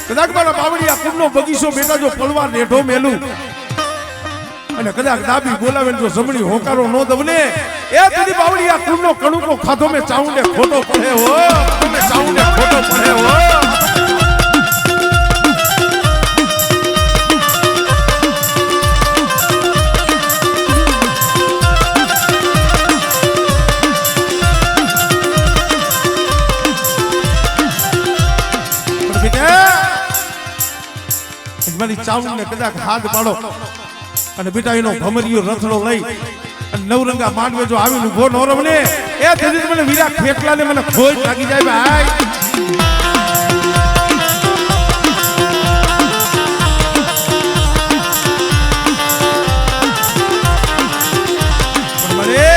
કદાચ મારા બાવળિયા કુંડનો બગીચો બેટા જો પલવાર રેઢો મેલું અને કદાચ ડાબી બોલાવે જો જમણી હોકારો નો દવને એ તેની બાવળિયા કુંડનો કણુકો ખાધો મે ચાઉંડે ખોટો પડે હો તમે ચાઉંડે ખોટો પડે હો મારી ચાઉંડ ને કદાચ હાથ પાડો અને બેટા એનો ભમરીયો રથડો લઈ અને નવરંગા માંડવે જો આવીને ઉભો નો રમને એ તેથી મને વીરા ખેટલા ને મને ખોજ લાગી જાય ભાઈ મને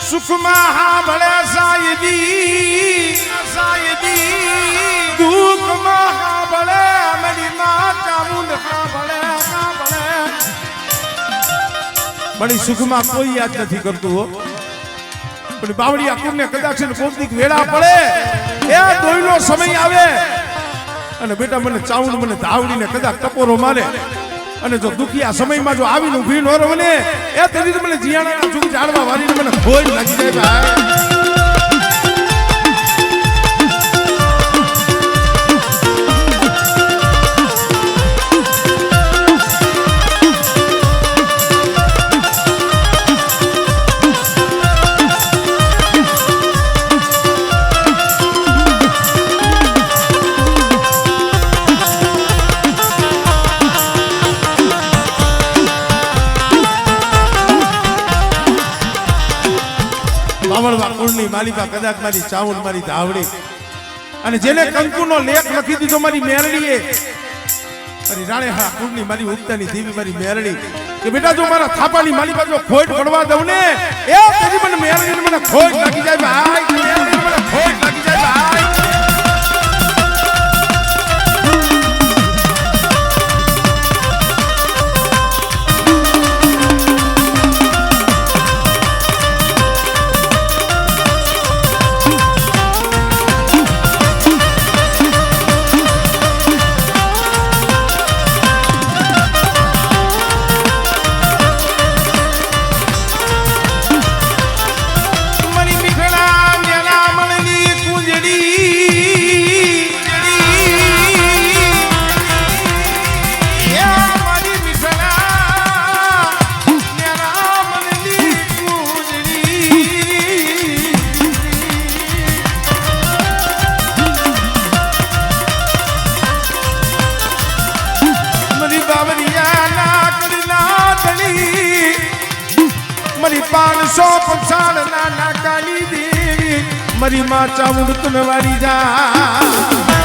સુખમાં હા ભલે સાયદી સાયદી દુઃખમાં હા ભલે મારી માં ચામુંડ હા ભલે બડી સુખમાં કોઈ યાદ નથી કરતું હો પણ બાવળિયા કુંડને કદાચ કોઈક વેળા પડે એ દોયનો સમય આવે અને બેટા મને ચાઉંડ મને ધાવડીને કદાચ ટપોરો મારે અને જો દુખિયા સમયમાં જો આવીને ઊભી ન રહે એ તેથી મને જીયાણા ચૂક ઝાડવા વારીને મને ખોજ લાગી જાય ભાઈ કુળની માલિકા કદાચ મારી ચાઉંડ મારી ધાવડી અને જેને કંકુનો લેખ લખી દીધો મારી મેરડીએ મારી રાણે હા કુળની મારી ઉગતાની દેવી મારી મેરડી કે બેટા જો મારા થાપાની માલિકા જો ખોટ પડવા દઉં ને એ પછી મને મેરડીને મને ખોટ લાગી જાય ભાઈ મેરડીને મને ખોટ લાગી જાય ભાઈ સો પંચાળ નાના કાલી દેવી મારી માં ચાઉંડ તનવારી જા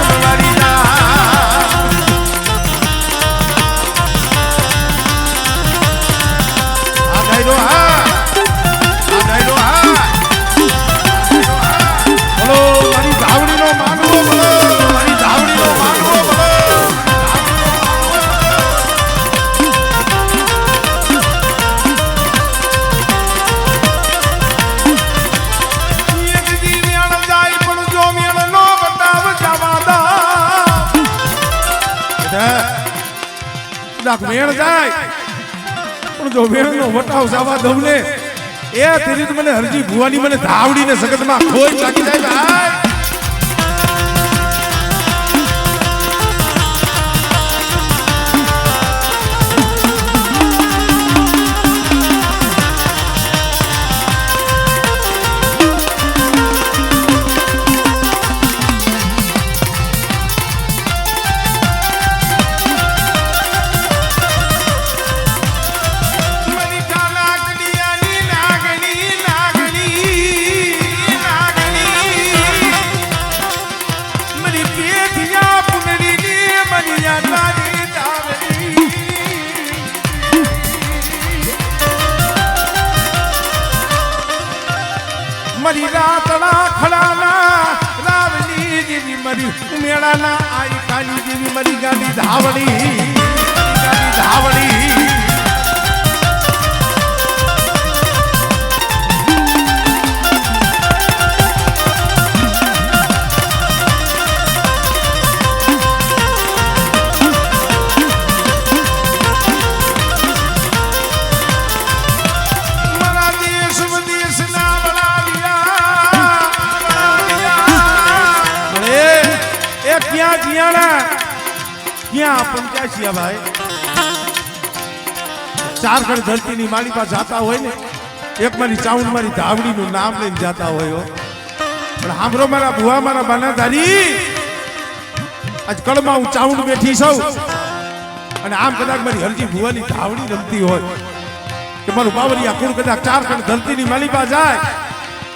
તનવારી જા આ ડાયરો હા બોલો મારી ધાવડીનો માનવો બોલો મારી ધાવડીનો માનવો બોલો વેણ જાય પણ જો વેણ નો વટાવ જવા દઉં ને એ તેરી મને હરજી ભુવાની મને ધાવડીને જગતમાં ખોજ લાગી જાય ભાઈ मरी रातड़ा खड़ाना रावली देवी मरी मेड़ाना आई काली देवी मरी गाड़ी धावड़ी ક્યાં જીયાણા ક્યાં પંચાયત ભાઈ ચાર ઘર ધરતીની માળી પાસે જાતા હોય ને એક મારી ચાઉંડ મારી ધાવડીનું નામ લઈને જાતા હોય પણ સાંભળો મારા ભુવા મારા બાનાધારી આજ કળમાં હું ચાઉંડ બેઠી છું અને આમ કદાચ મારી હરજી ભુવાની ધાવડી રમતી હોય કે મારું બાવરિયા કુળ કદાચ ચાર ઘર ધરતીની માળી પાસે જાય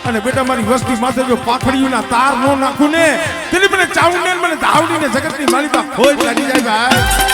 અને બેટા મારી વસ્તી માથે જો પાખડીઓના તાર નો નાખું ને તેની મને ચાઉંડ ને મને ધાવડીને જગતની માળી પાસે ખોજ લાગી જાય ભાઈ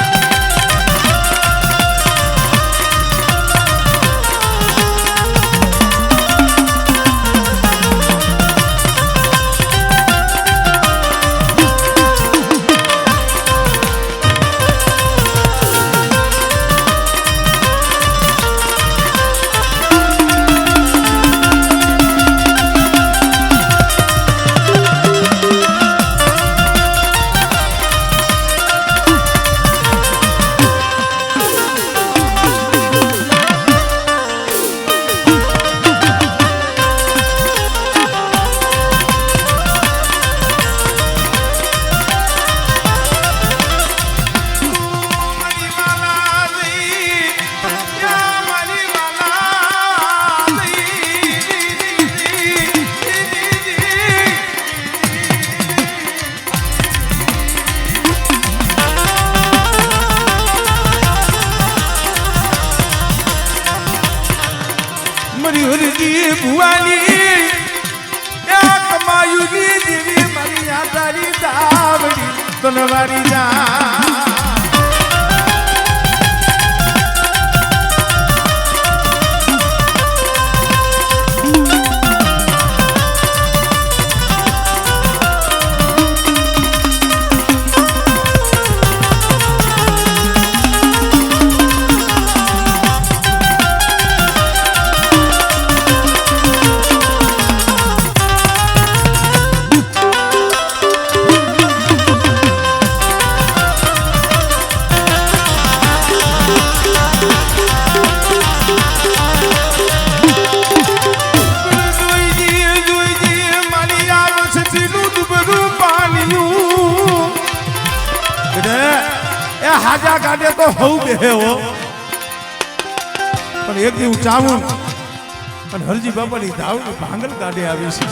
ભુવાની કમાયુની દેવી મારી આ તારી દાવડી તનવારી જા હાજા ગાડે તો હઉ બેહે હો પણ એક દી હું ચાવું અને હરજી બાપાની ધાવડી ભાંગલ ગાડે આવી છે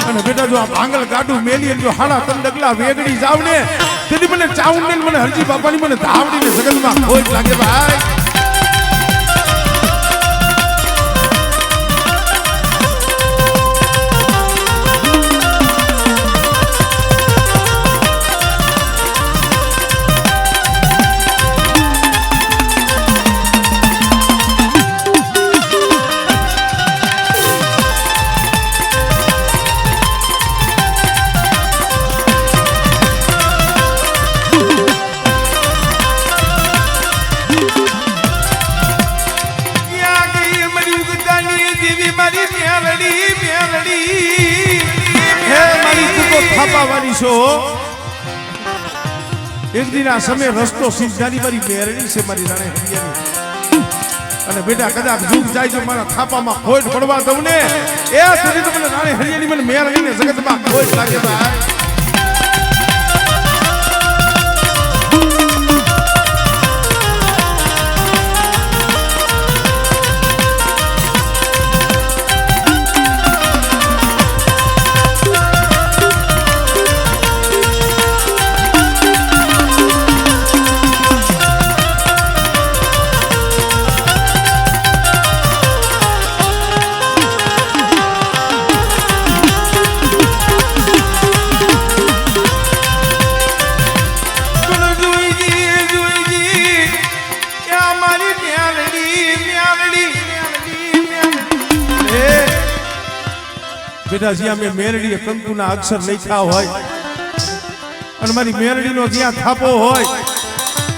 અને બેટા જો આ ભાંગલ ગાડું મેલી જો હાડા ત્રણ ડગલા વેગડી જાવ ને તેની મને ચાવું ને મને હરજી બાપાની મને ધાવડીને જગતમાં ખોજ લાગે ભાઈ એક દિન આ સમય રસ્તો સિદ્ધાની મારી મેરડી છે મારી રાણે હરિયાની અને બેટા કદાચ જુગ જાય જો મારા થાપામાં ખોટ પડવા દઉં ને એ સુધી તો મને રાણે હરિયાની મને મેરડીને જગતમાં ખોટ લાગે ભાઈ બેટા જ્યાં મેં મેરડીએ કંકુના અક્ષર લખ્યા હોય અને મારી મેરડીનો જ્યાં થાપો હોય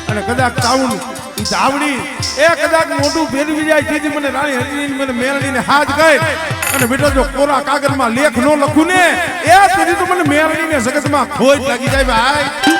અને કદાચ ચાઉંડ ઈ ધાવડી એ કદાચ મોઢું ફેરવી જાય તેથી મને રાણી હરિયાની મને મેરડીને હાથ ગઈ અને બેટા જો કોરા કાગળમાં લેખ નો લખું ને એ તેથી તો મને મેરડીને જગતમાં ખોજ લાગી જાય ભાઈ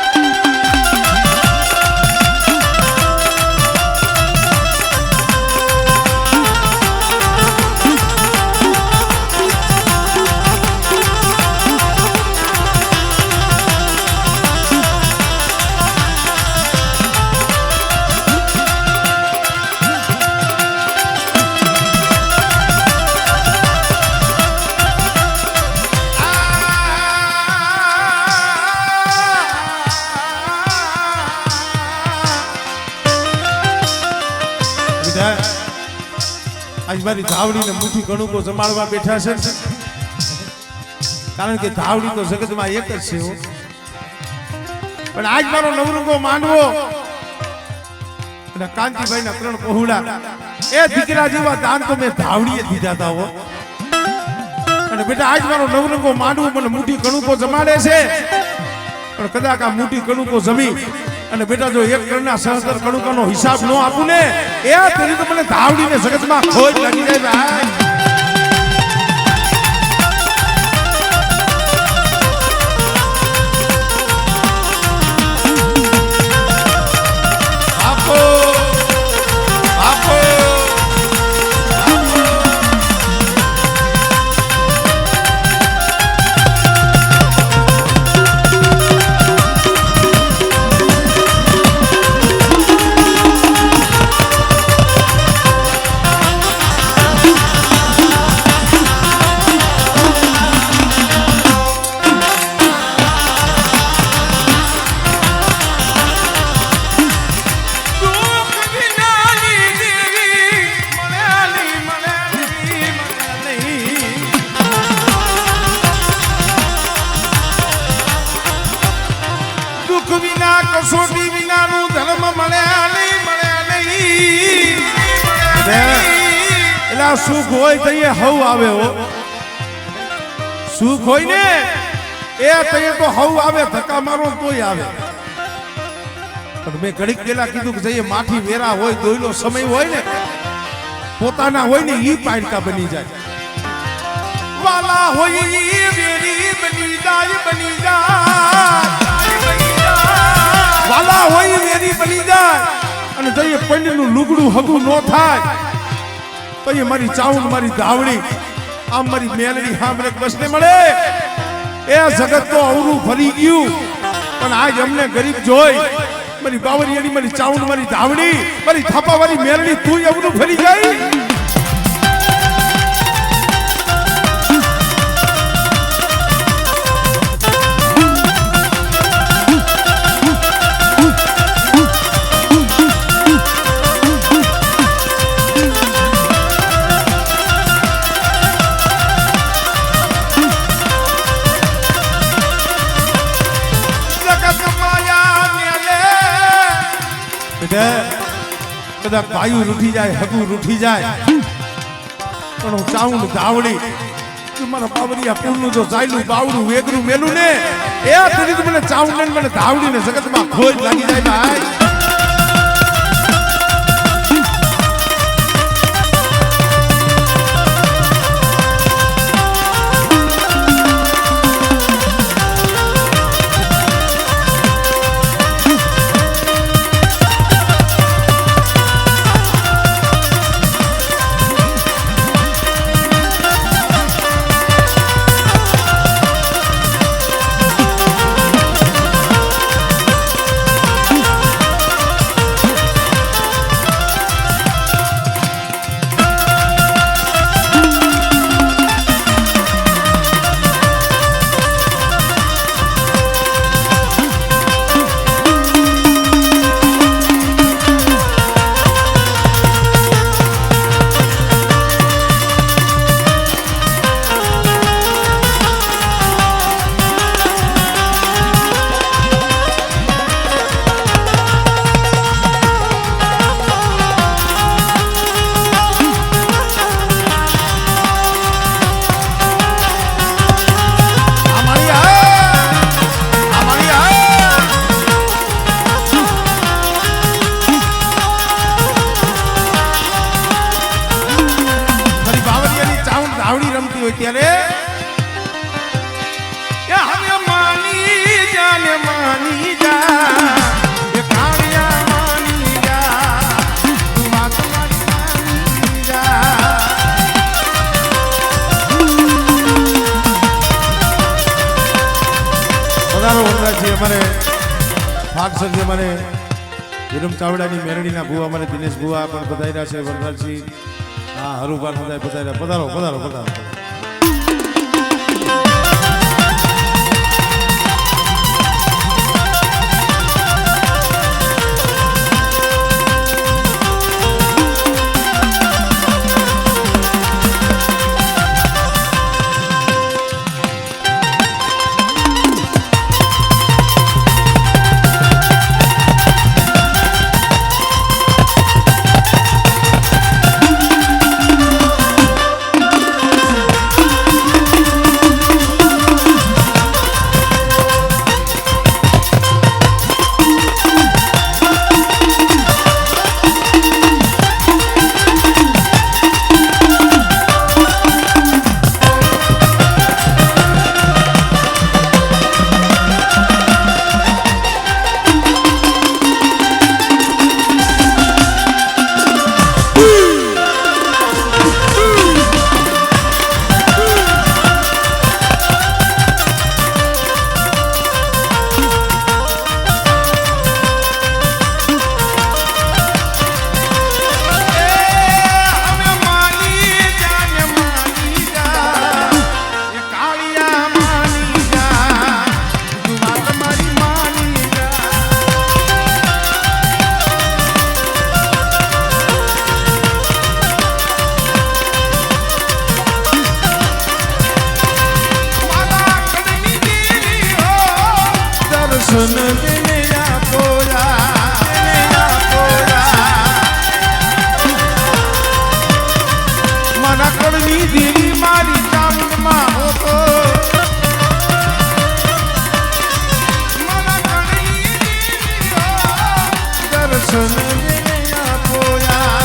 આજ મારી ધાવડીને મુઠ્ઠી કણુકો જમાડવા બેઠા છે કારણ કે ધાવડી તો જગતમાં એક જ છે પણ આજ મારો નવરંગો માંડવો અને કાંતિભાઈના 3 પહોળા એ દીકરા જેવા દાન તો મેં ધાવડીએ દીધા હતા હો અને બેટા આજ મારો નવરંગો માંડવો મને મુઠ્ઠી કણુકો જમાડે છે પણ કદાચ આ મુઠ્ઠી કણુકો જમી અને બેટા જો 1 કણના સહસ્ત્ર કણુકાનો હિસાબ ન આપું ને એ તેની તો મને ધાવડીને જગતમાં ખોજ લાગી જાય ભાઈ કસોટી વિનાનું ધર્મ મળ્યા નહીં એલા સુખ હોય તો એ હવ આવે હો સુખ હોય ને એ તઈએ તો હવ આવે ધક્કા મારો તોય આવે પણ મેં ઘડીક પેલા કીધું કે જઈએ માઠી વેરા હોય દોયલો સમય હોય ને પોતાના હોય ને ઈ પાડકા બની જાય વાલા હોય ઈ વેરી બની જાય વાલા હોય વેરી બની જાય અને જઈએ પંડનું લુગડું હગું ન થાય તો એ મારી ચાઉન મારી ધાવડી આમ મારી મેલડી હામરે બસને મળે એ જગત તો અવરું ફરી ગયું પણ આજ અમને ગરીબ જોઈ મારી બાવરિયાની મારી ચાઉન મારી ધાવડી મારી થાપાવાળી મેલડી તું અવરું ફરી ગઈ કદાચ ભાઈ રૂઠી જાય હગુ રૂઠી જાય પણ હું ચાઉન ધાવડી મારા બાવરિયા પૂરનું જો ચાલ્યું બાવડું વેગરું મેલું ને એ તરી મને ચાઉન ને મને ધાવડી ને જગતમાં ખોજ લાગી જાય ભાઈ અમારે ફાગસર જે અમારે વિરમ ચાવડાની મેરડીના ભૂવા અમારે દિનેશ ભૂવા પણ પધાર્યા છે વરદારસિંહ હા હરુભાર બધા પધાર્યા પધારો પધારો પધારો દર્શન દેને મારા કળની દેવી મારી ચામુંડમાં હોતો મારા કળની દેવી દર્શન દેને આપોયા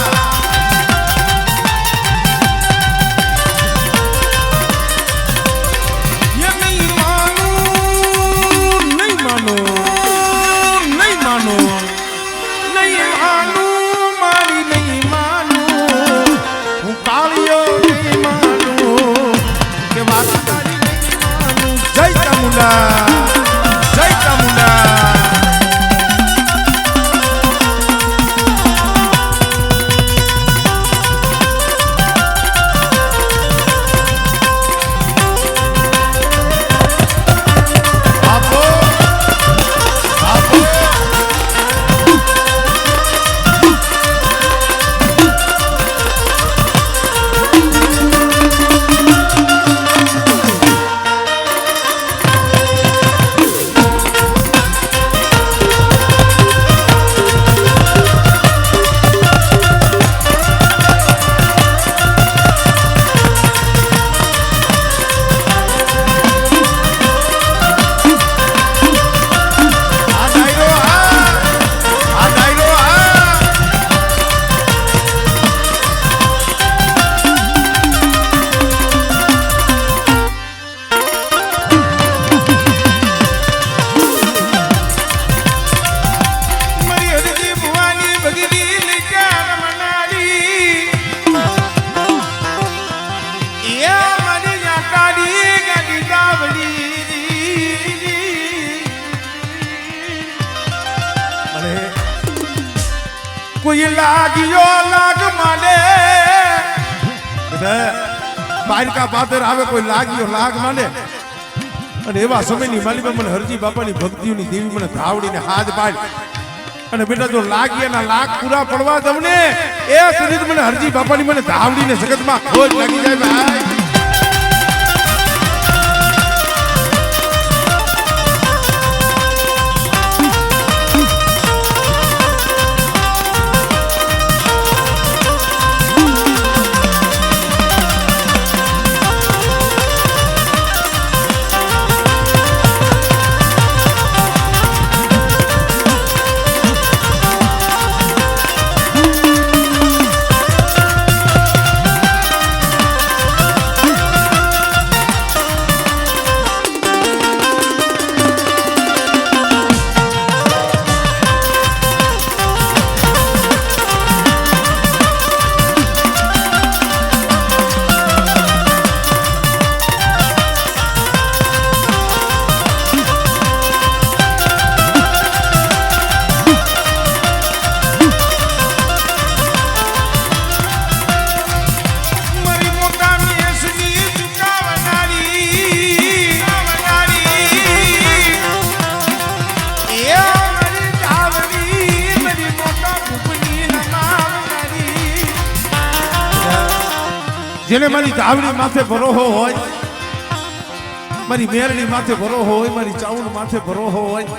કોઈ લાગ્યો લાગ માને પારકા પાદર આવે કોઈ લાગ્યો લાગ માને અને એવા સમયની માલિકા મને હરજી બાપાની ભક્તિઓની દેવી મને ધાવડીને હાથ પાડી અને બેટા જો લાગ્યાના લાગ પૂરા પડવા તમને એ સુધી મને હરજી બાપાની મને ધાવડીને જગતમાં ખોજ લાગી જાય ભાઈ જેને મારી ધાવડી માથે ભરોહો હોય મારી મેરડી માથે ભરોહો હોય મારી ચાઉંડ માથે ભરોહો હોય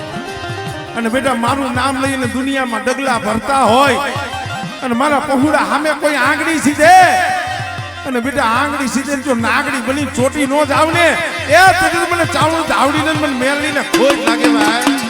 અને બેટા મારું નામ લઈને દુનિયામાં ડગલા ભરતા હોય અને મારા પહોળા સામે કોઈ આંગળી સીધે અને બેટા આંગળી સીધે જો નાગડી બની ચોટી નો જાવ ને એ તો મને ચાઉંડ ધાવડીને મને મેરડીને ખોજ લાગે ભાઈ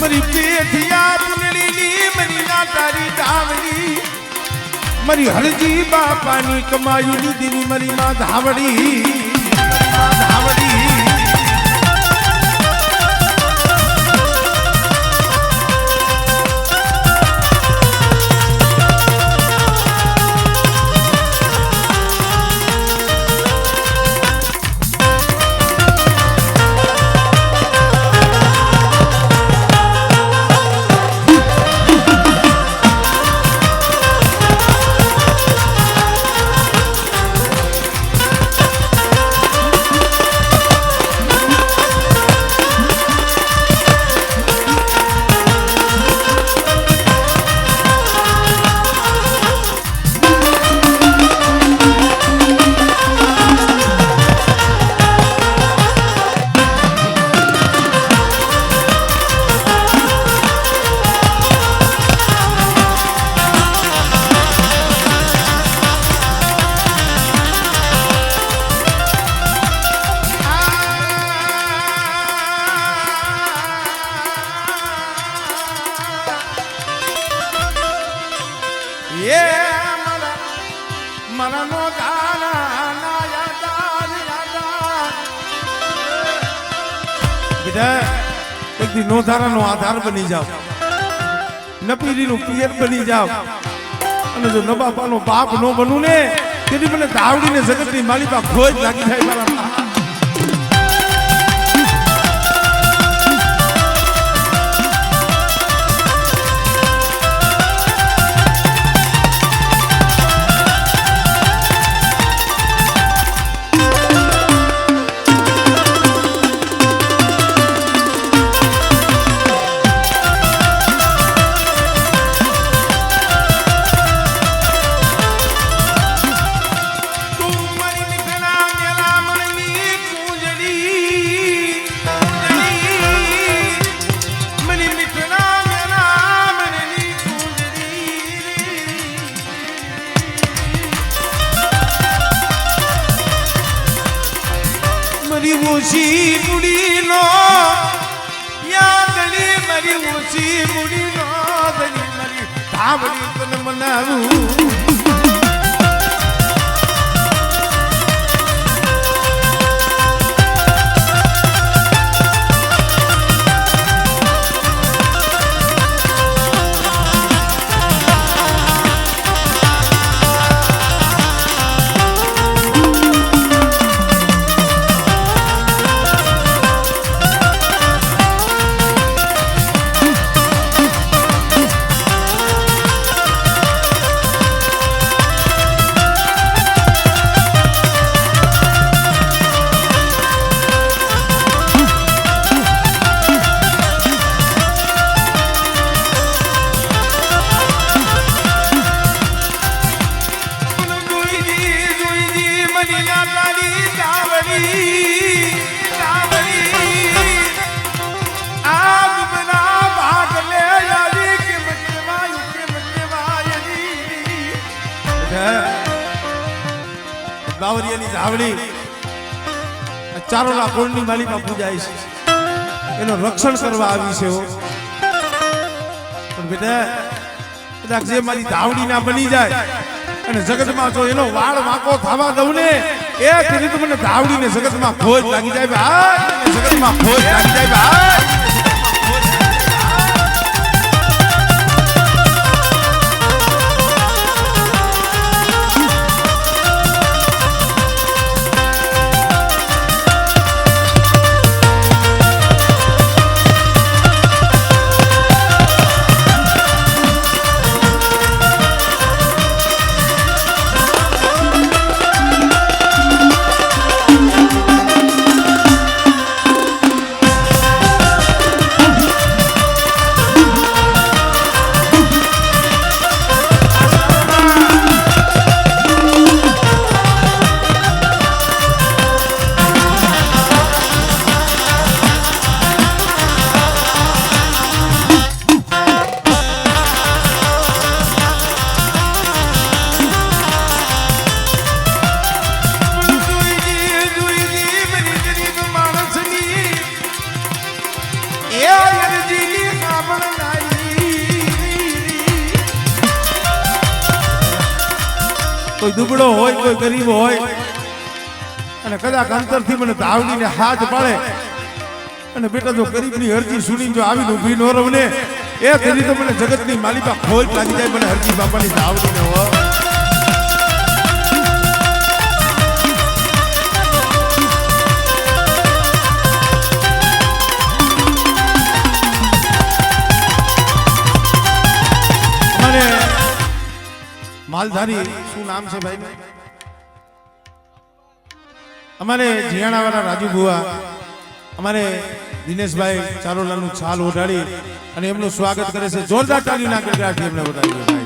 મારી પેઠિયા પુનડીની મરી ના તારી ધાવડી મારી હરજી બાપાની કમાયું દીધી મારી માં ધાવડી ધાવડી એક દી નોધારાનો આધાર બની જાવ નપીરીનું પિયર બની જાવ અને જો નબાપાનો બાપ નો બનું ને તેથી મને ધાવડીને જગતની માલિકા ખોજ લાગી થાય મારા ऊंची मुड़ी नो यादली मरी ऊंची मुड़ी नो दली मरी धावड़ी तन मनाऊ બાવરિયાની ધાવડી ચારોલા કોળની માલિકા પૂજાય છે એનો રક્ષણ કરવા આવી છે પણ બેટા કદાચ જે મારી ધાવડી ના બની જાય અને જગતમાં જો એનો વાળ વાંકો થવા દઉં ને એ તેથી તો મને ધાવડીને જગતમાં ખોજ લાગી જાય ભાઈ જગતમાં ખોજ લાગી જાય ભાઈ કોઈ દુબળો હોય કોઈ ગરીબ હોય અને કદાચ અંતરથી મને ધાવડીને હાથ પાડે અને બેટા જો ગરીબની હરજી સુની જો આવીને ઊભી ન રહું ને એ તેની તો મને જગતની માલિકા ખોજ લાગી જાય મને હરજી બાપાની ધાવડીને હો માલધારી શું નામ છે ભાઈ અમારે જીયાણાવાળા રાજુ ભુવા અમારે દિનેશભાઈ ચારોલાનું છાલ ઓઢાડી અને એમનું સ્વાગત કરે છે જોરદાર તાળીઓના ગડગડાટથી એમને વધાવી ભાઈ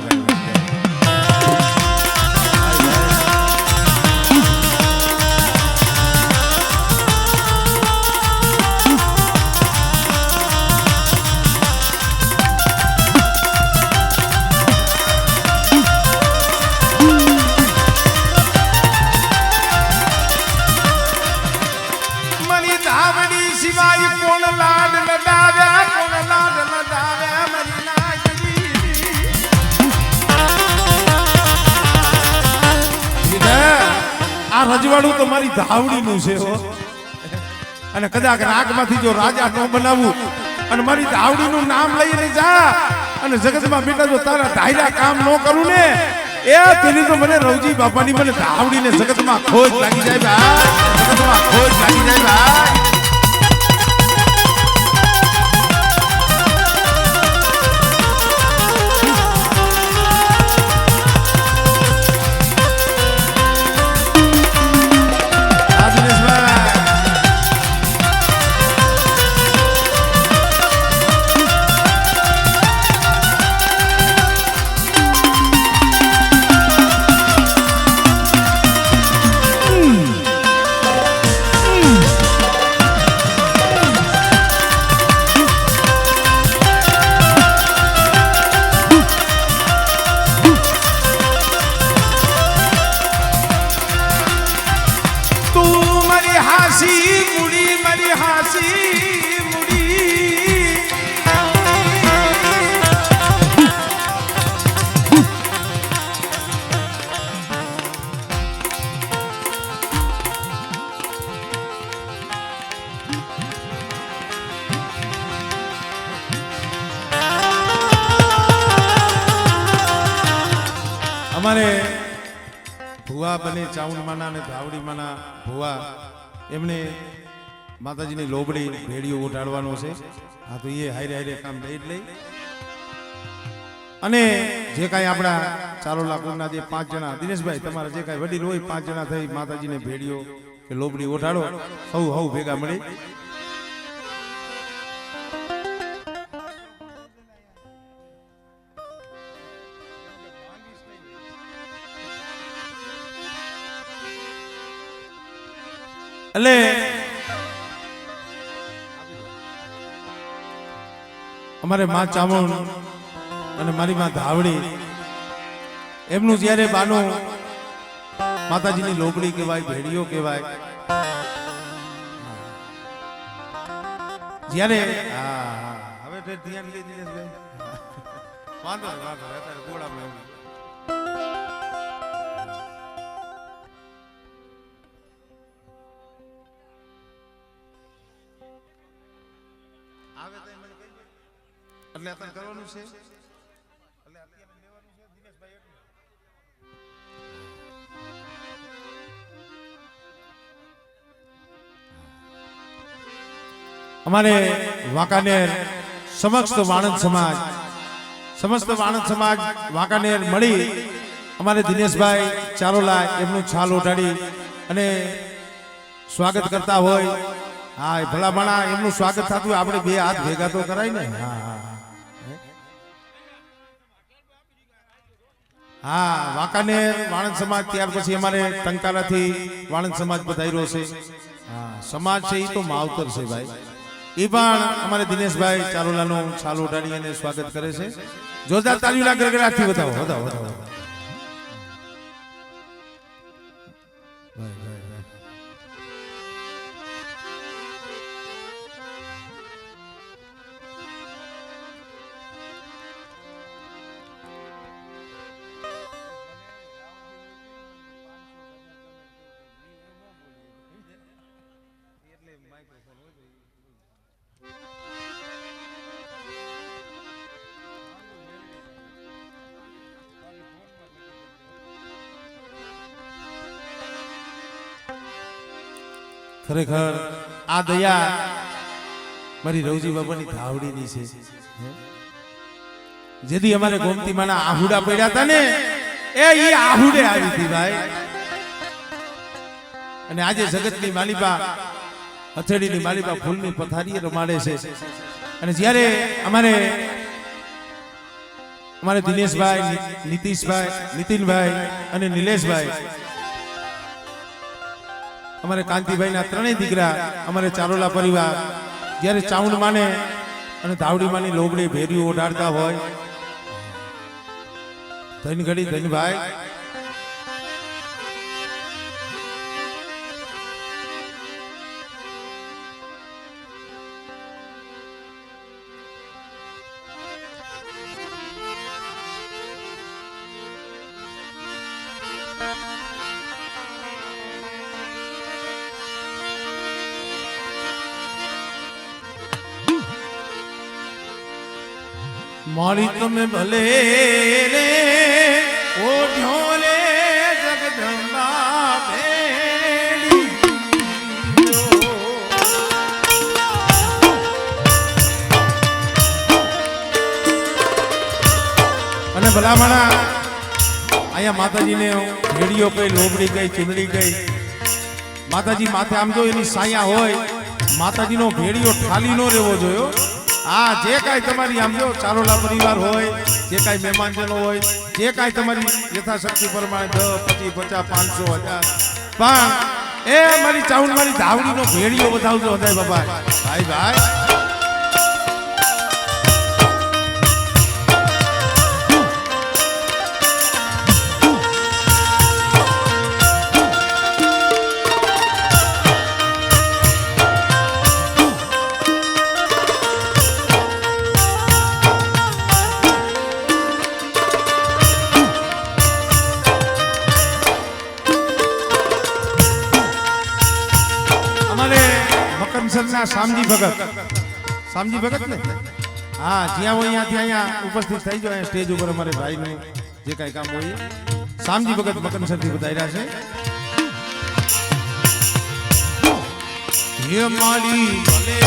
રજવાડું તો મારી ધાવડીનું છે અને કદાચ નાકમાંથી જો રાજા ન બનાવું અને મારી ધાવડીનું નામ લઈને જા અને જગતમાં બેટા જો તારા ધાયરા કામ ન કરું ને એ તેની તો મને રવજી બાપાની મને ધાવડીને જગતમાં ખોજ લાગી જાય ભાઈ જગતમાં ખોજ લાગી જાય ભાઈ અમારે ભુવા બને ચાઉંડમાના અને ધાવડીમાના ભુવા એમને માતાજીની લોબડી ભેડીઓ ઉઠાડવાનો છે હા તો એ હારે હારે કામ લઈ જ લઈ અને જે કાંઈ આપણા ચારોલા કુળના જે 5 જણા દિનેશભાઈ તમારા જે કાંઈ વડીલ હોય 5 જણા થઈ માતાજીને ભેડીઓ કે લોબડી ઉઠાડો સૌ ભેગા મળી એટલે અમારે માં ચામુંડ અને મારી માં ધાવડી એમનું જ્યારે બાનું માતાજીની લોબડી કહેવાય ભેડીઓ કહેવાય જ્યારે હવે ધ્યાન લઈ દિનેશભાઈ વાંધો અત્યારે ગોળામાં એટલે આપણે કરવાનું છે એટલે અત્યારે લેવાનું છે દિનેશભાઈ અમારે વાંકાનેર સમસ્ત વાણંદ સમાજ વાંકાનેર મળી અમારે દિનેશભાઈ ચારોલા એમનું છાલ ઓઢાડી અને સ્વાગત કરતા હોય હા ભલામણા એમનું સ્વાગત થતું હોય આપણે 2 હાથ ભેગા તો કરાય ને હા વાંકાનેર વાણંદ સમાજ ત્યાર પછી અમારે ટંકારાથી વાણંદ સમાજ પધાર્યો છે હા સમાજ છે એ તો માવતર છે ભાઈ એ પણ અમારે દિનેશભાઈ ચારોલાનો છાલ ઓઢાડી અને સ્વાગત કરે છે જોરદાર તાળીઓના ગડગડાટથી વધાવો ખરેખર આ દયા મારી રવજી બાબાની ધાવડીની છે. જેથી અમારે ગોમતી માના આહુડા પડ્યા હતા ને એ ઈ આહુડે આવી હતી ભાઈ. અને આજે જગતની માલિબા હથેળીની માલિબા ફૂલની પથારીએ રમાડે છે. અને જ્યારે અમારે દિનેશભાઈ, નીતિશભાઈ, નીતિનભાઈ અને નિલેશભાઈ, અમારે કાંતિભાઈના ત્રણેય દીકરા, અમારે ચારોલા પરિવાર જ્યારે ચાઉંડ માને અને ધાવડી માની લોબડી ભેરીઓ ઓઢાડતા હોય, ધન ઘડી ધનભાઈ મારી તમે ભલે રે ઓઢ્યો રે જગદંબા બેડી. અને ભલામણા અહીંયા માતાજીને ભેડીઓ કઈ, લોબડી કઈ, ચુંદડી કઈ, માતાજી માથે આમ જો એની સાયા હોય, માતાજીનો ભેડીઓ ઠાલી નો રહેવો જોયો. આ જે કાંઈ તમારી આમ જો ચારોલા પરિવાર હોય, જે કાંઈ મહેમાનજનો હોય, જે કાંઈ તમારી યથાશક્તિ પ્રમાણે 10, 20, 50, 500, 1000 પણ એ મારી ચાઉંડ મારી ધાવડીનો ભેડીઓ બતાવજો હદાય બાબા. ભાઈ ભાઈ શામજી ભગત ને હા, જ્યાં હોય ત્યાંથી અહીંયા ઉપસ્થિત થઈ જાવ. સ્ટેજ ઉપર અમારે ભાઈનું જે કાંઈ કામ હોય, શામજી ભગત મકનસરથી બતાવી રહ્યા છે. મારી ભલે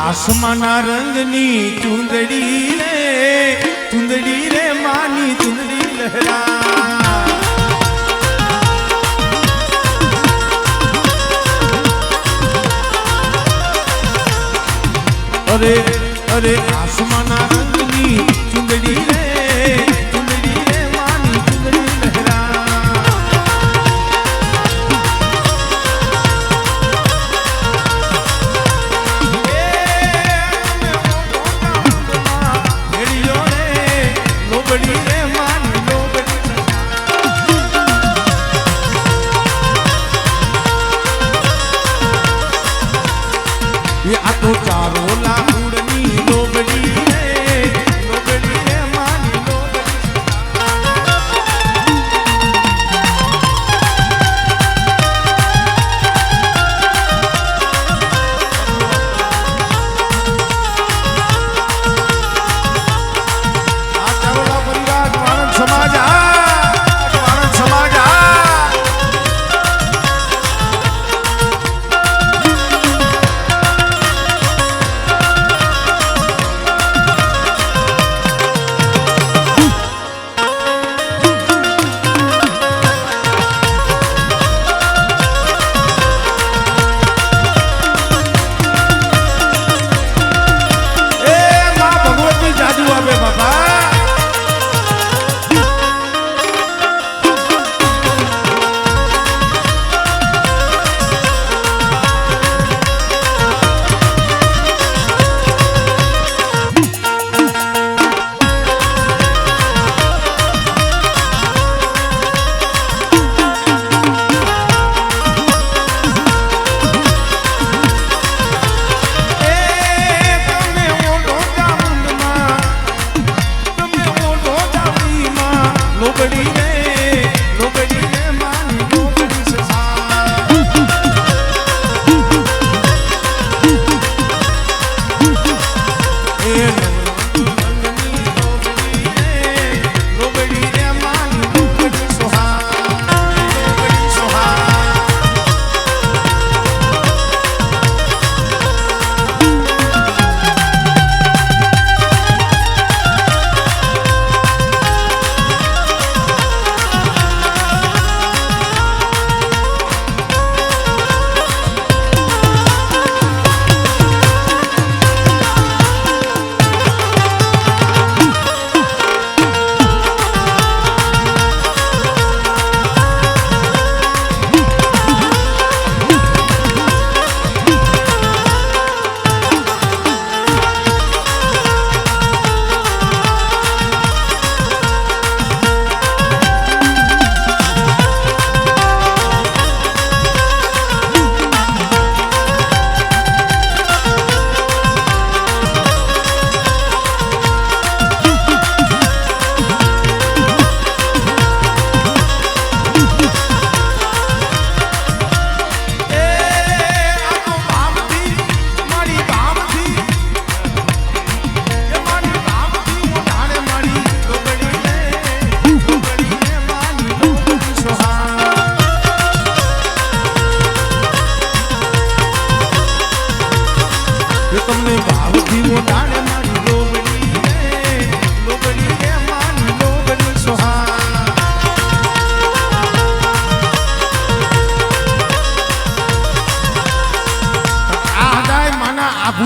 આસમાના રંગની ચુંદડી રે માની ચુંદડી લહેરા. અરે અરે આસમાના રંગની ચુંદડી રે માની ચુંદડી લહેરા.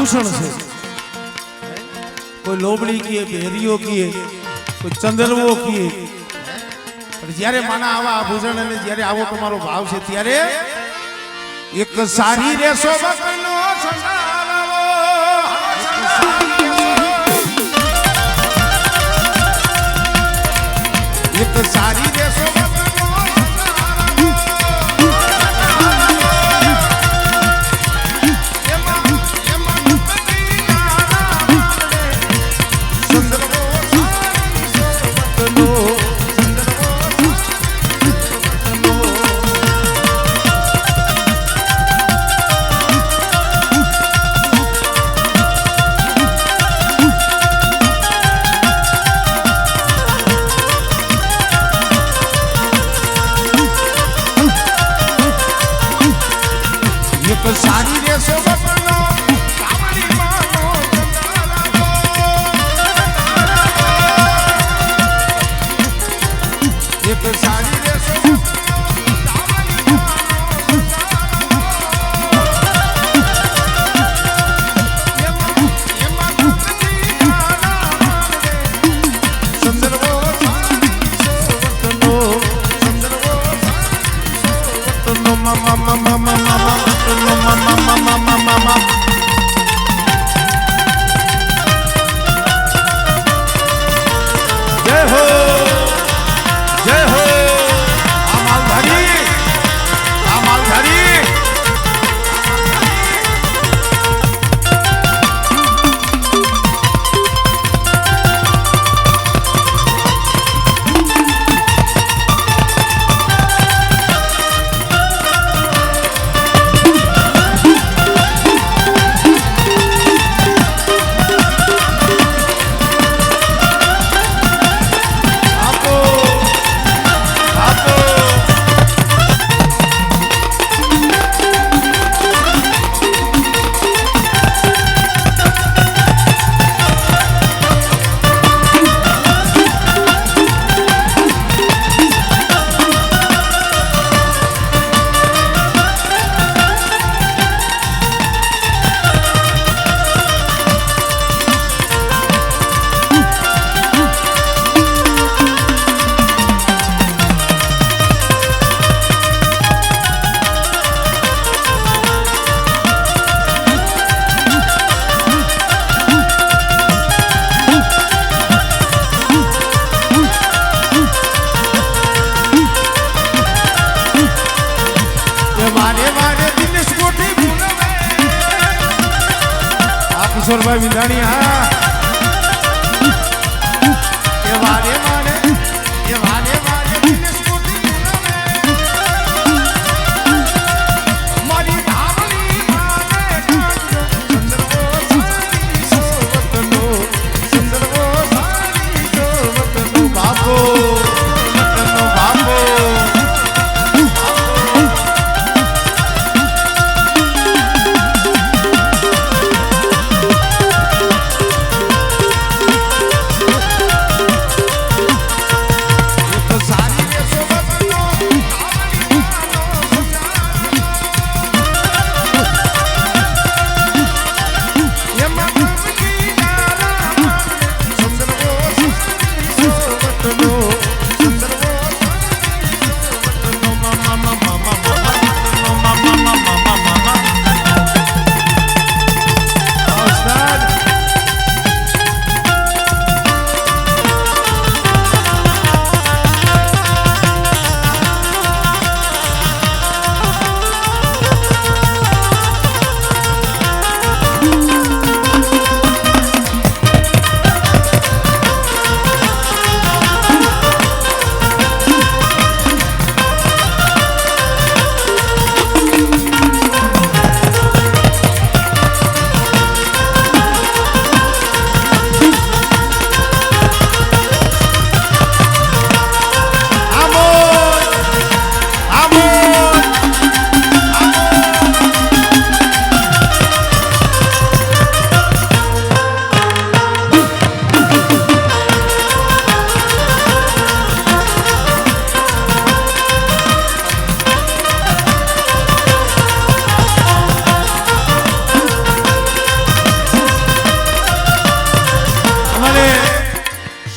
આભૂષણ છે કોઈ લોબડી કીએ ભેરીઓ કીએ કોઈ ચંદરવો કીએ પણ જ્યારે માના આવા આભૂષણ અને જ્યારે આવો તમારો ભાવ છે ત્યારે એક સારી રેસો બકનો સંસારાવો એક સારી રેસો સારી રેસો બકનો કામની માનો એક સારી રેસો જય હો જય હો આ માલધારી કિશોરભાઈ વિંધાણી હા એ વારે વારે દિનેશ કોટી મારી ધામલી માને ચંદ્રવો સારી સોવતનો ચંદ્રવો સારી સોવતનો બાપો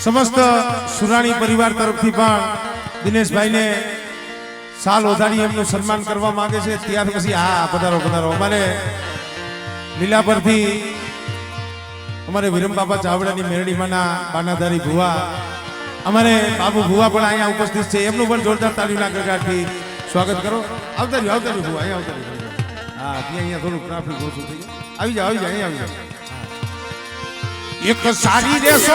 સમસ્ત સુરાણી પરિવાર તરફથી પણ દિનેશભાઈને સાલ ઓધાડી એમનું સન્માન કરવા માંગે છે. ત્યાર પછી હા પધારો પધારો. અમારે લીલા પરથી અમારે વિરમ બાપા ચાવડાની મેરડીમાંના બાનાધારી ભુવા અમારે બાબુ ભુવા પણ અહીંયા ઉપસ્થિત છે. એમનું પણ જોરદાર તાળીના ગગડાટથી સ્વાગત કરો. આવતા રહ્યો ભુવા, અહીંયા આવતા રહ્યો. હા ત્યાં અહીંયા થોડું ટ્રાફિક ઓછું થઈ ગયું. આવી જાઓ અહીંયા આવી જાઓ. એક સારી રેસો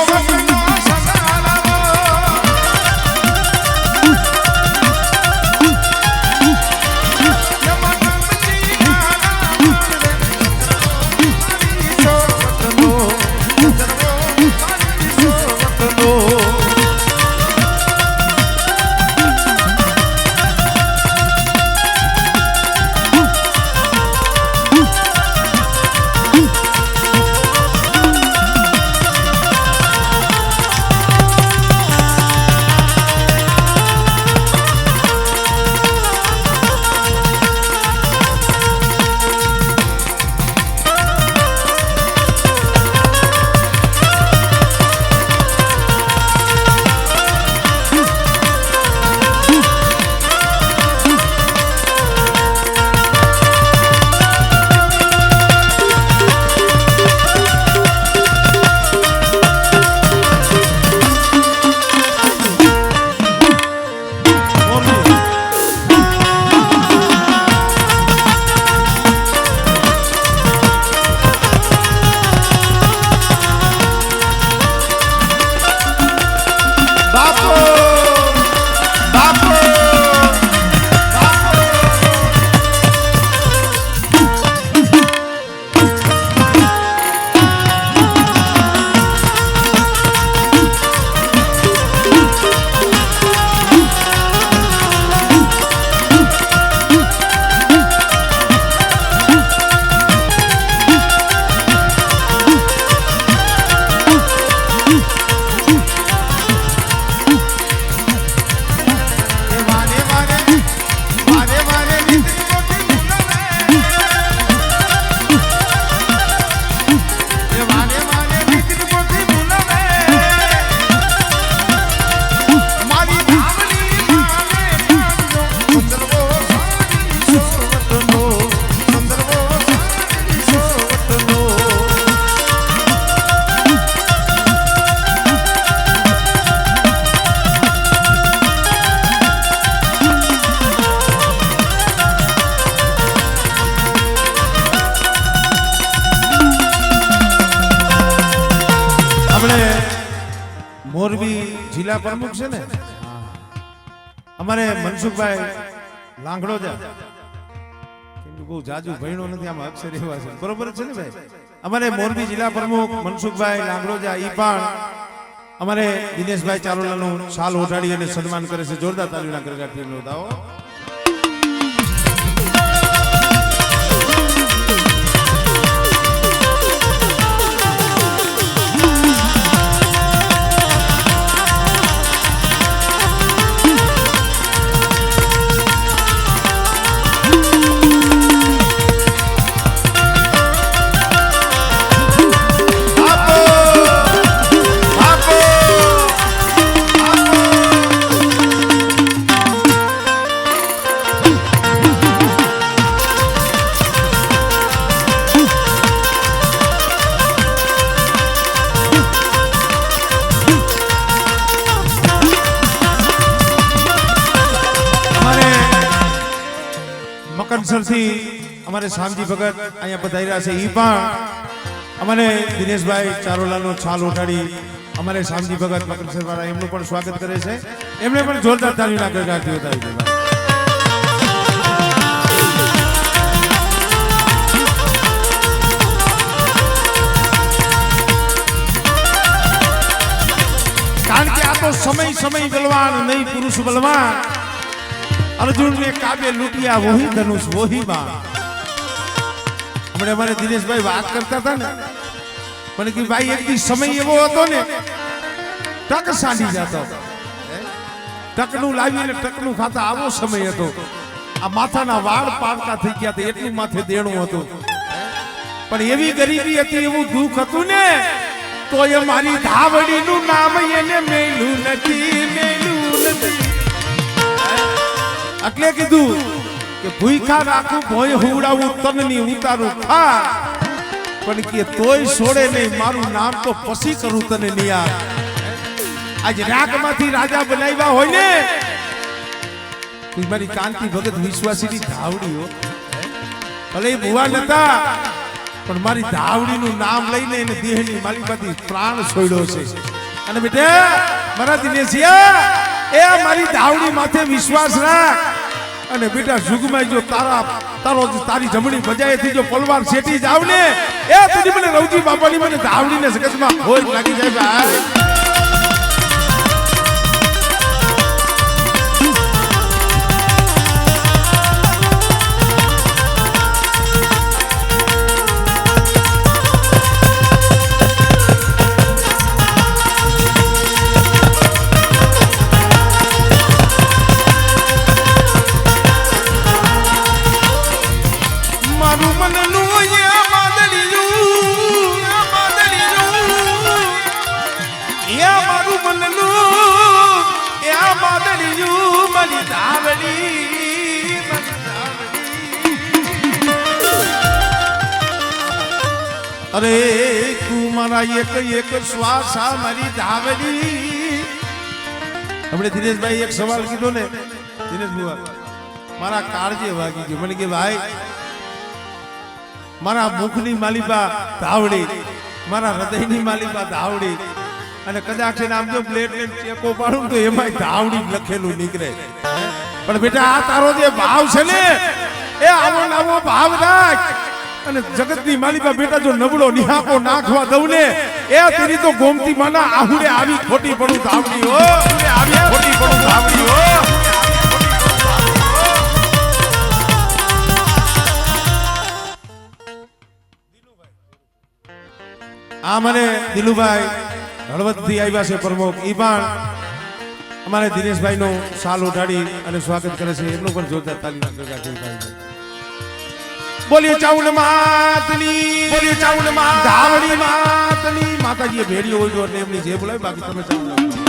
મોરબી જિલ્લા પ્રમુખ છે ને અમારે મનસુખભાઈ લાંગડોજા, બહુ જાજુ ભણ્યો નથી આમાં અક્ષર એવા છે, બરોબર છે ને ભાઈ? અમારે મોરબી જિલ્લા પ્રમુખ મનસુખભાઈ લાંગડોજા ઈ પણ અમારે દિનેશભાઈ ચારોલાનું શાલ ઓઢાડી અને સન્માન કરે છે. જોરદાર તાળીના ગરગાટથી નોંધાવો. મકનસરથી અમારે શામજી ભગત અહીંયા પધાર્યા છે. ઈ પણ અમારે દિનેશભાઈ ચારોલાનો છાલ ઓઢાડી અમારે શામજી ભગત મકનસર વાળા એમનું પણ સ્વાગત કરે છે. એમને પણ જોરદાર તાળીના ગગડાટથી વધાવી દેવા. કારણ કે આ તો સમય બલવાન નહીં પુરુષ બલવાન. अर्जुन ने काबे लूटिया वही धनुष वही बाण. हमने हमारे दिनेशभाई बात करता था ना मैंने कि भाई एक समय एवो હતો ને ટક સાંડી જતો, ટકનું લાવીને ટકનું ખાતા આવો સમય હતો. આ માથાના વાળ પાડતા થઈ ગયા હતા એટલું માથે દેણું હતું. પણ એવી ગરીબી હતી, એવું દુઃખ હતું ને તોય મારી ધાવડીનું નામ એને મેલું નથી એટલે કીધું કે ભૂખા રાખું ભોય હુવડાવું તનની ઉતારું ખા પણ કે તોય છોડે નહીં મારું નામ તો પછી કરું તને નિયાર આજ રાગમાંથી રાજા બનાવ્યા હોય ને તું મારી કાંતિ ભગત વિશ્વાસીની ધાવડી હો ભલે ભુવા નતા પણ મારી ધાવડીનું નામ લઈને એને દેહની માલિકમાંથી પ્રાણ છોડ્યો છે અને બેટા મારા દિનેશિયા એ મારી ધાવડી માથે વિશ્વાસ રાખ અને બેટા જુગમાં જો તારી જમણી બજાએથી જો પલવાર શેટી જાવ ને એ તુજી મને રવજી બાપાની મને ધાવડીને સગતમાં ખોજ લાગી જાય ભાઈ અરે તું મારા એક શ્વાસ આ મારી ધાવડી આપણે દિનેશભાઈ એક સવાલ કીધો ને દિનેશ બુઆ મારા કાળજે વાગી ગયો મને કે ભાઈ મારા મુખની માલિકા ધાવડી મારા હૃદયની માલિકા ધાવડી અને કદાચ નામ જો પ્લેટ ચેકો પાડું તો એમાં ધાવડી લખેલું નીકળે પણ બેટા આ તારો જે ભાવ છે ને એ આવો નવો ભાવ રાખ અને જગતની માલિકા બેટા જો નબળો નિહાકો નાખવા દઉં ને એ તેરી તો ગોમતી માના આહુડે આવી ખોટી પડું ધાવડી હો આવી ખોટી પડું ધાવડી હો આ મને દિલુભાઈ હળવદથી આવ્યા છે પ્રમુખ ઈ પણ અમારે દિનેશભાઈ નો સાલ ઉઠાડી અને સ્વાગત કરે છે એમનું પણ જોરદાર તાલીના ગરગા બોલીએ ચાઉન માતની બોલીએ ચાઉન માત ધાવડી માતની માતાજીએ ભેડી હોય જો એટલે એમની જે બોલાય બાકી તમે ચાઉન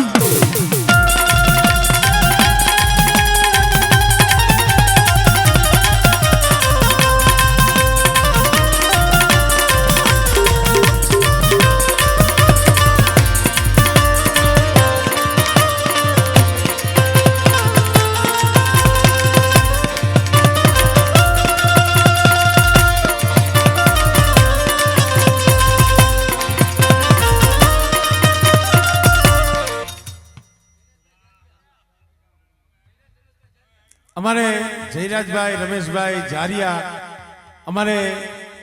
અમારે જયરાજભાઈ રમેશભાઈ જારિયા અમારે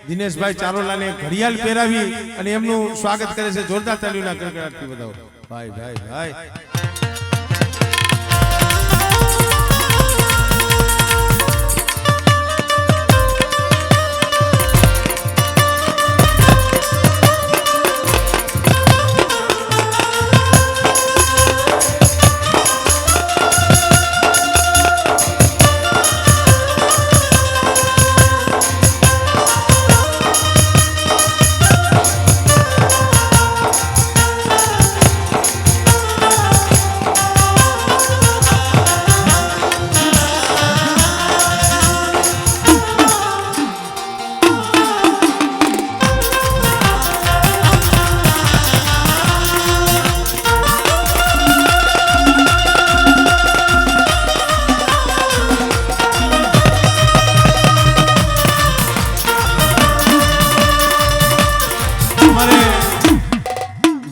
દિનેશભાઈ ચારોલાને ઘડિયાળ પહેરાવી અને એમનું સ્વાગત કરે છે જોરદાર તાલીઓના ગડગડાટથી બધાઓ ભાઈ ભાઈ ભાઈ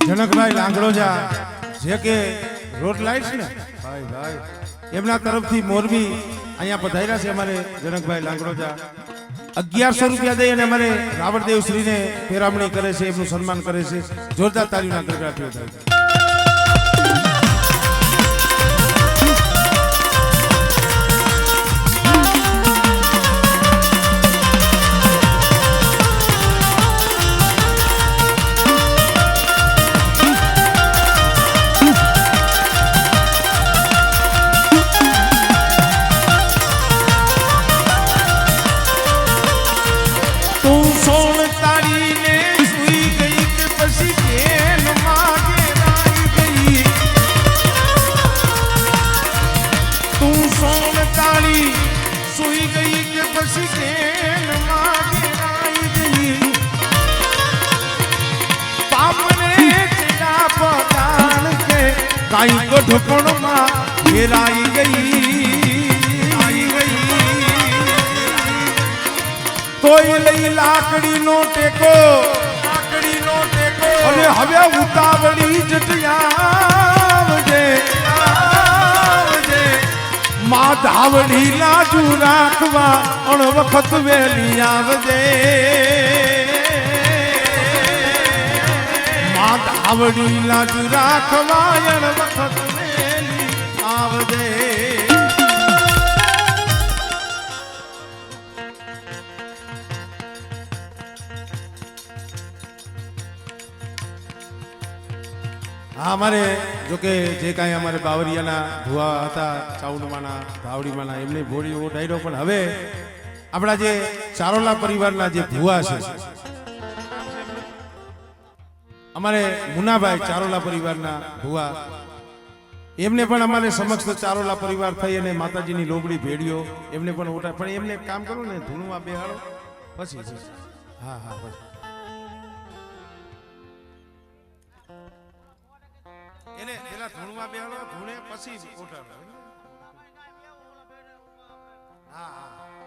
જનકભાઈ લાંગડોજા જે કે રોડ લાઇટ્સ ને ભાઈ ભાઈ એમના તરફથી મોરબી અહીંયા પધાર્યા છે અમારે જનકભાઈ લાંગડોજા 1100 રૂપિયા દઈ અને અમારે રાવણદેવ શ્રીને પેરામણી કરે છે એમનું સન્માન કરે છે જોરદાર તાલીઓના ગડગડાટથી થાય સોણ તારી ને સુઈ ગઈ કે પછી પછી કેન માગી ગઈ પાપને ચડા પતાણ કે કાઈ ગઢપણમાં ઘેરાઈ ગઈ તોય લઈ લાકડીનો ટેકો અને હવે ઉતાવળી જટિયાવજે મા ધાવડી લાજુ રાખવા અણ વખત વેલી આવજે મા ધાવડી લાજુ રાખવા અણ વખત વેલી આવજે અમારે જોકે જે કાંઈ અમારે બાવરિયાના ભુવા હતા ચાઉંડમાના ધાવડીમાના એમને ભોળીઓ ડાયરો પણ હવે આપણા જે ચારોલા પરિવારના જે ભુવા છે અમારે મુનાભાઈ ચારોલા પરિવારના ભુવા એમને પણ અમારે સમક્ષ ચારોલા પરિવાર થઈ અને માતાજીની લોબડી ભેળ્યો એમને પણ ઓટા પણ એમને કામ કરો ને ધૂણવા બેહાડો પછી હા હા પછી એને પેલા ધૂણમાં બેહાડો ધૂણે પછી ઓટાડો હા હા